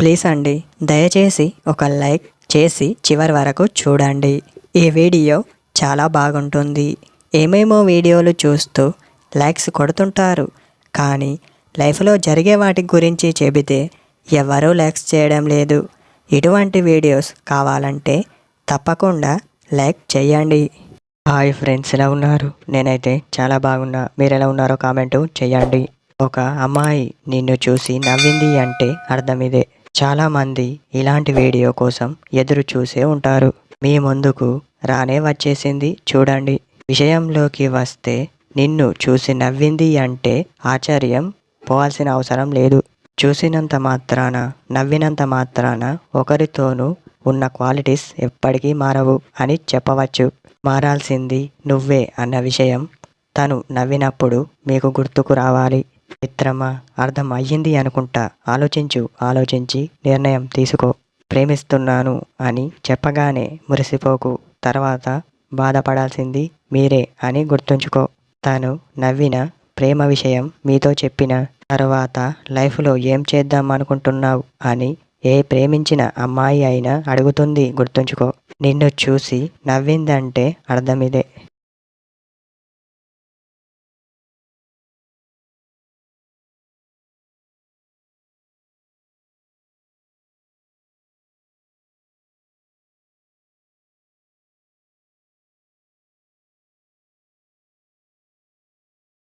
Please అండి, దయచేసి ఒక లైక్ చేసి చివరి వరకు చూడండి. ఈ వీడియో చాలా బాగుంటుంది. ఏమేమో వీడియోలు చూస్తూ లైక్స్ కొడుతుంటారు, కానీ లైఫ్లో జరిగే వాటి గురించి చెబితే ఎవరూ లైక్స్ చేయడం లేదు. ఇటువంటి వీడియోస్ కావాలంటే తప్పకుండా లైక్ చేయండి. హాయ్ ఫ్రెండ్స్, ఎలా ఉన్నారు? నేనైతే చాలా బాగున్నా. మీరు ఎలా ఉన్నారో కామెంటు చేయండి. ఒక అమ్మాయి నిన్ను చూసి నవ్వింది అంటే అర్థం ఇదే. చాలామంది ఇలాంటి వీడియో కోసం ఎదురు చూసే ఉంటారు. మీ ముందుకు రానే వచ్చేసింది చూడండి. విషయంలోకి వస్తే, నిన్ను చూసి నవ్వింది అంటే ఆశ్చర్యం పోవాల్సిన అవసరం లేదు. చూసినంత మాత్రాన, నవ్వినంత మాత్రాన ఒకరితోనూ ఉన్న క్వాలిటీస్ ఎప్పటికీ మారవు అని చెప్పవచ్చు. మారాల్సింది నువ్వే అన్న విషయం తను నవ్వినప్పుడు మీకు గుర్తుకు రావాలి. మిత్రమా, అర్థం అయ్యింది అనుకుంటా. ఆలోచించి నిర్ణయం తీసుకో. ప్రేమిస్తున్నాను అని చెప్పగానే మురిసిపోకు. తర్వాత బాధపడాల్సింది మీరే అని గుర్తుంచుకో. తను నవ్విన ప్రేమ విషయం మీతో చెప్పిన తర్వాత లైఫ్లో ఏం చేద్దాం అనుకుంటున్నావు అని ఏ ప్రేమించిన అమ్మాయి అయినా అడుగుతుంది, గుర్తుంచుకో. నిన్ను చూసి నవ్విందంటే అర్థం ఇదే.